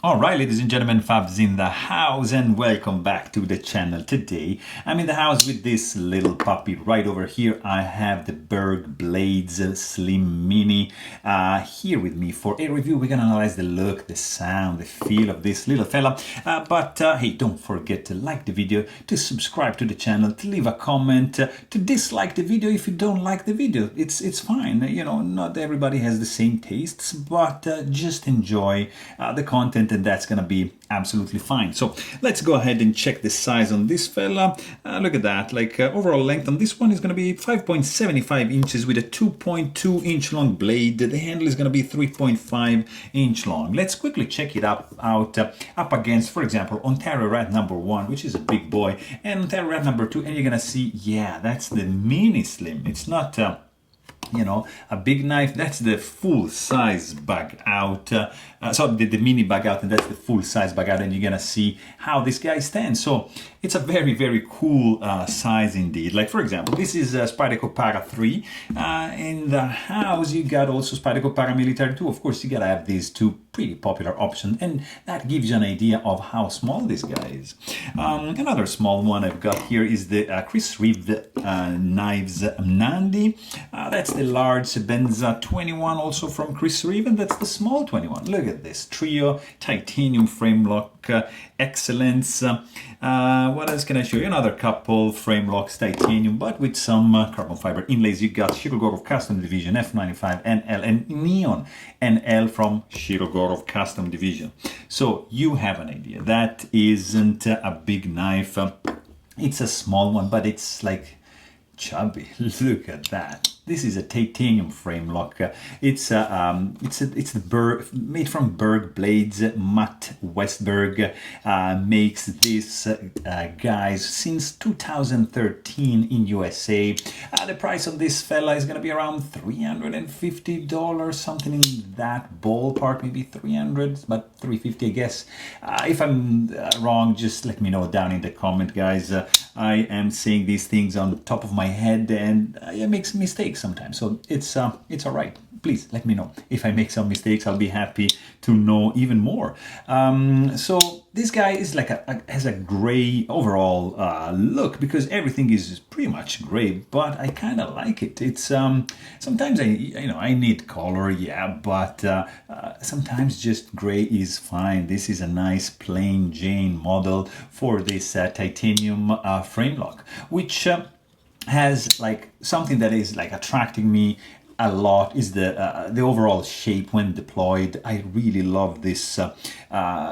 Alright, ladies and gentlemen, Fabs in the house, and welcome back to the channel. Today I'm in the house with this little puppy. Right over here I have the Berg Blades Slim Mini here with me for a review. We're gonna analyze the look, the sound, the feel of this little fella, but hey, don't forget to like the video, to subscribe to the channel, to leave a comment, to dislike the video if you don't like the video. It's fine, you know, not everybody has the same tastes, but just enjoy the content, and that's gonna be absolutely fine. So let's go ahead and check the size on this fella. Look at that, like overall length on this one is gonna be 5.75 inches with a 2.2 inch long blade. The handle is gonna be 3.5 inch long. Let's quickly check it out up against, for example, Ontario Rat number 1, which is a big boy, and Ontario Rat number 2, and you're gonna see, yeah, that's the mini slim. It's not you know, a big knife. That's the full size bug out. So the mini bug out, and that's the full size bug out, and you're gonna see how this guy stands. So it's a very cool size indeed. Like, for example, this is Spyderco Para 3. In the house you got also Spyderco Paramilitary 2. Of course, you gotta have these two pretty popular options, and that gives you an idea of how small this guy is. Another small one I've got here is the Chris Reeve Knives Nandi. That's the large Benza 21, also from Chris Reeve, and that's the small 21. Look at this trio, titanium frame lock, excellence. What else can I show you? Another couple frame locks, titanium, but with some carbon fiber inlays. You got Shirogorov Custom Division F95 NL and Neon NL from Shirogorov Custom Division. So you have an idea. That isn't a big knife. It's a small one, but it's like chubby. Look at that. This is a titanium frame lock. It's the made from Berg Blades. Matt Westberg makes this guys since 2013 in USA. The price of this fella is gonna be around $350, something in that ballpark, maybe 300, but 350 I guess. If I'm wrong, just let me know down in the comment, guys. I am saying these things on top of my head, and I make some mistakes sometimes, so it's all right. Please let me know if I make some mistakes. I'll be happy to know even more. So this guy is like has a gray overall look, because everything is pretty much gray, but I kind of like it. It's sometimes I need color, yeah, but sometimes just gray is fine. This is a nice plain Jane model for this titanium frame lock, which has like something that is like attracting me a lot is the overall shape when deployed. I really love this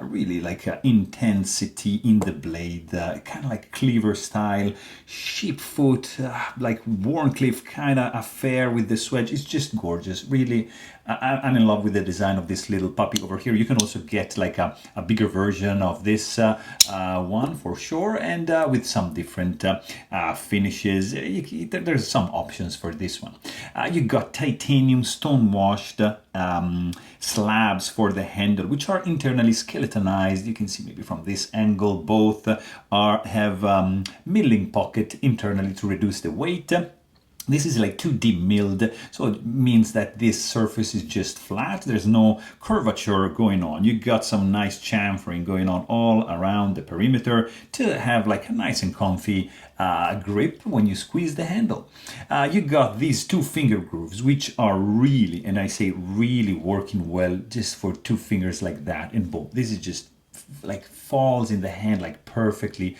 really like intensity in the blade, kind of like cleaver style, sheepfoot, like Warncliffe kind of affair with the swedge. It's just gorgeous, really. I'm in love with the design of this little puppy over here. You can also get like a bigger version of this one for sure, and with some different finishes. There's some options for this one. You got titanium stone washed slabs for the handle, which are internally skeletonized. You can see maybe from this angle, both have milling pocket internally to reduce the weight. This is like 2D milled, so it means that this surface is just flat. There's no curvature going on. You got some nice chamfering going on all around the perimeter to have like a nice and comfy grip when you squeeze the handle. You got these two finger grooves, which are really, and I say really, working well just for two fingers like that, and boom. This is just like falls in the hand like perfectly.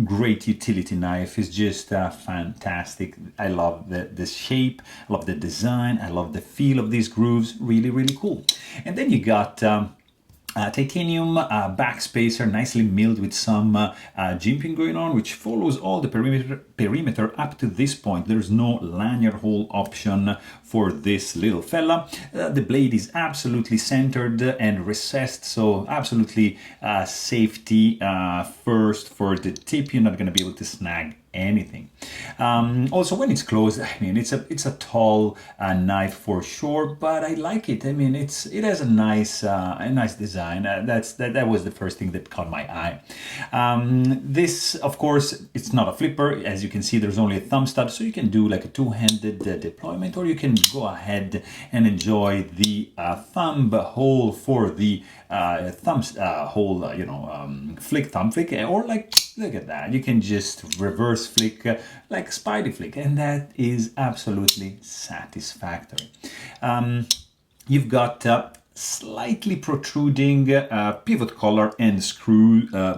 Great utility knife. Is just fantastic. I love the shape, I love the design, I love the feel of these grooves. Really cool. And then you got titanium backspacer, nicely milled with some jimping going on, which follows all the perimeter up to this point. There's no lanyard hole option for this little fella. The blade is absolutely centered and recessed, so absolutely safety first for the tip. You're not going to be able to snag anything. Also, when it's closed, I mean, it's a tall knife for sure, but I like it. I mean, it has a nice design. That was the first thing that caught my eye. This, of course, it's not a flipper. As you can see, there's only a thumb stud, so you can do like a two-handed deployment, or you can go ahead and enjoy the thumb hole for the thumb hole, thumb flick, or like, look at that, you can just reverse flick like Spidey flick, and that is absolutely satisfactory. You've got slightly protruding pivot collar and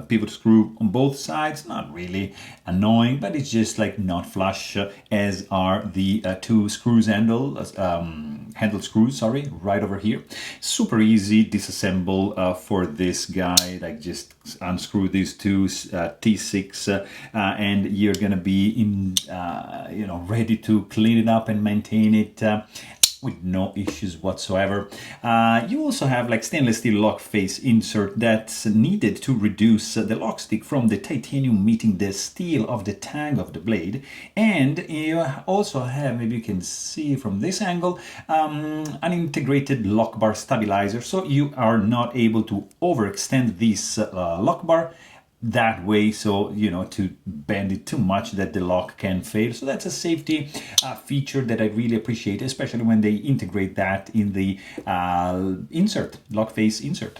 pivot screw on both sides. Not really annoying, but it's just like not flush, as are the two handle screws, right over here. Super easy disassemble for this guy. Like, just unscrew these two T6 and you're gonna be ready to clean it up and maintain it with no issues whatsoever. You also have like stainless steel lock face insert that's needed to reduce the lock stick from the titanium meeting the steel of the tang of the blade. And you also have, maybe you can see from this angle, an integrated lock bar stabilizer, so you are not able to overextend this lock bar that way, so to bend it too much that the lock can fail. So that's a safety feature that I really appreciate, especially when they integrate that in the lock face insert.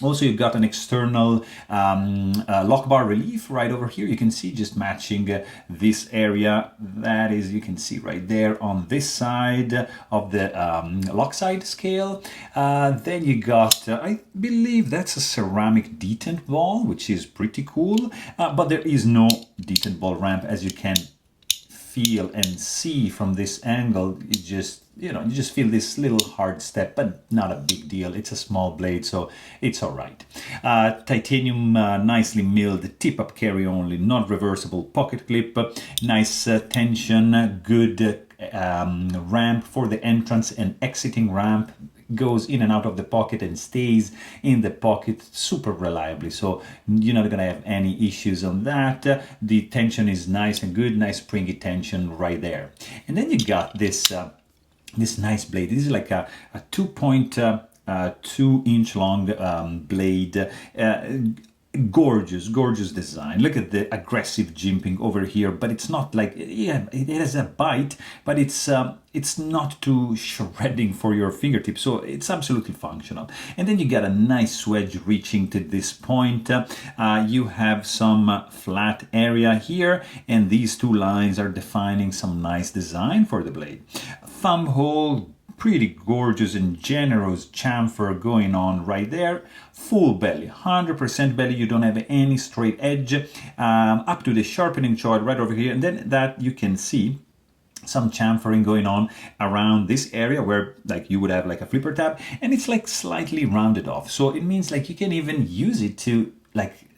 Also, you've got an external lock bar relief right over here. You can see just matching this area. That is, you can see right there on this side of the lock side scale. Then you got, I believe that's a ceramic detent ball, which is pretty cool. But there is no detent ball ramp, as you can feel and see from this angle. It just, you just feel this little hard step, but not a big deal. It's a small blade, so it's all right. Titanium nicely milled tip-up carry only, not reversible pocket clip, nice tension, good ramp for the entrance and exiting ramp. Goes in and out of the pocket and stays in the pocket super reliably, so you're not gonna have any issues on that. The tension is nice and good, nice springy tension right there. And then you got this this nice blade. This is like a 2.2-inch long blade. Gorgeous design. Look at the aggressive jimping over here, but it's not like, yeah, it has a bite, but it's not too shredding for your fingertips, so it's absolutely functional. And then you got a nice wedge reaching to this point. You have some flat area here, and these two lines are defining some nice design for the blade. Thumb hole, pretty gorgeous and generous chamfer going on right there. Full belly, 100% belly, you don't have any straight edge, up to the sharpening joint right over here. And then that you can see some chamfering going on around this area where like you would have like a flipper tab, and it's like slightly rounded off. So it means like you can even use it to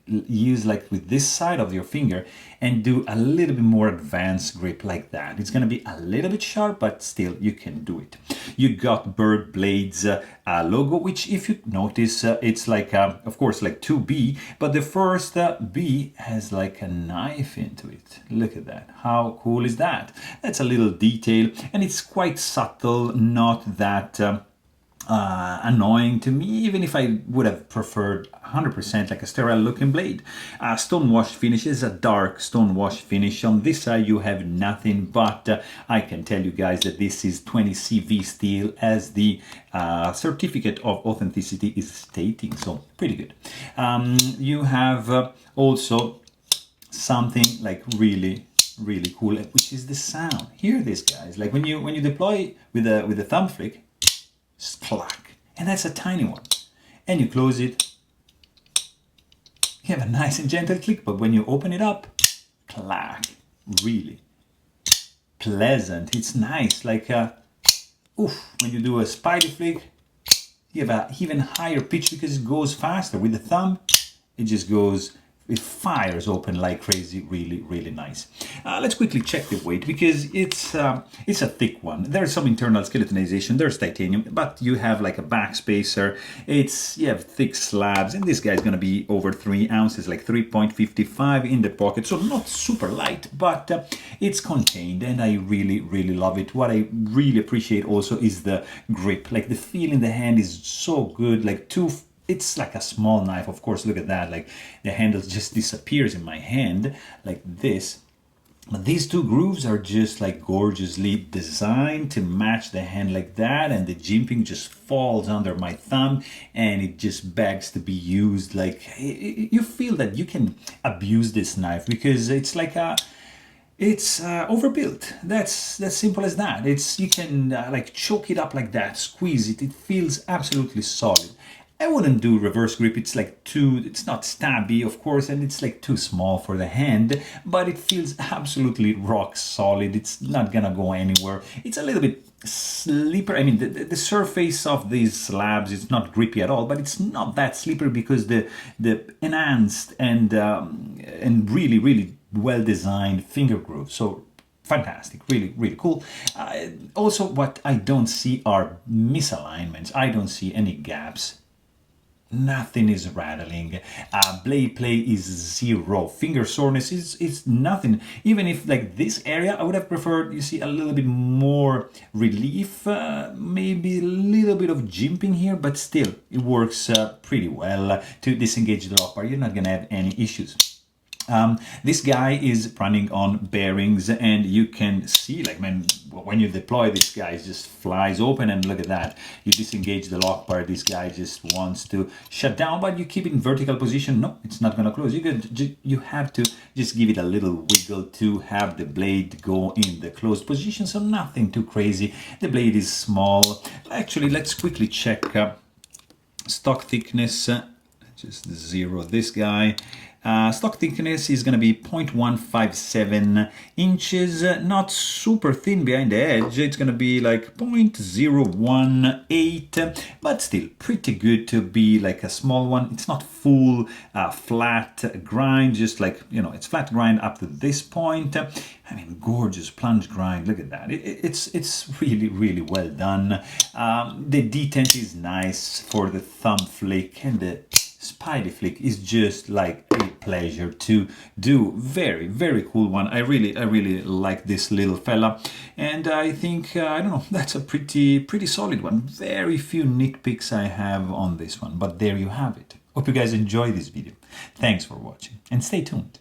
use with this side of your finger and do a little bit more advanced grip like that. It's going to be a little bit sharp, but still you can do it. You got Berg Blades logo, which if you notice, it's like, of course, like 2B, but the first B has like a knife into it. Look at that. How cool is that? That's a little detail, and it's quite subtle, not that annoying to me, even if I would have preferred 100% like a sterile looking blade. Stone wash finish is a dark stone wash finish. On this side you have nothing, but I can tell you guys that this is 20 CV steel, as the certificate of authenticity is stating, so pretty good. You have also something like really cool, which is the sound. Hear this, guys. Like when you deploy with a thumb flick, just clack, and that's a tiny one, and you close it, you have a nice and gentle click, but when you open it up, clack, really pleasant. It's nice, like oof. When you do a Spidey flick, you have an even higher pitch because it goes faster. With the thumb, it just goes it fires open like crazy. Really, really nice. Let's quickly check the weight, because it's a thick one. There's some internal skeletonization, there's titanium, but you have like a back spacer. You have thick slabs, and this guy's gonna be over 3 ounces, like 3.55 in the pocket, so not super light, but it's contained, and I really, really love it. What I really appreciate also is the grip. Like the feel in the hand is so good. It's like a small knife, of course. Look at that, like the handle just disappears in my hand like this. But these two grooves are just like gorgeously designed to match the hand like that, and the jimping just falls under my thumb, and it just begs to be used. Like you feel that you can abuse this knife, because it's like it's overbuilt. That's simple as that. You can like choke it up like that, squeeze it. It feels absolutely solid. I wouldn't do reverse grip. It's not stabby, of course, and it's like too small for the hand, but it feels absolutely rock solid. It's not gonna go anywhere. It's a little bit slippery. I mean, the surface of these slabs is not grippy at all, but it's not that slippery because the enhanced and really, really well designed finger groove. So fantastic, really, really cool. Also, what I don't see are misalignments. I don't see any gaps. Nothing is rattling. Blade play is zero. Finger soreness is nothing. Even if like this area, I would have preferred, you see, a little bit more relief, maybe a little bit of jimping here, but still it works pretty well to disengage the lock bar. You're not gonna have any issues. This guy is running on bearings, and you can see, like, man, when you deploy, this guy just flies open, and look at that. You disengage the lock bar, this guy just wants to shut down, but you keep it in vertical position. No, it's not gonna close. You have to just give it a little wiggle to have the blade go in the closed position, so nothing too crazy. The blade is small. Actually, let's quickly check stock thickness. Just zero this guy. Stock thickness is going to be 0.157 inches, not super thin behind the edge. It's going to be like 0.018, but still pretty good to be like a small one. It's not full flat grind, just like, you know, it's flat grind up to this point. I mean, gorgeous plunge grind. Look at that. It's really, really well done. The detent is nice for the thumb flick, and the Spidey flick is just like a pleasure to do. Very, very cool one. I really like this little fella, and I think I don't know, that's a pretty solid one. Very few nitpicks I have on this one, but there you have it. Hope you guys enjoy this video. Thanks for watching, and stay tuned.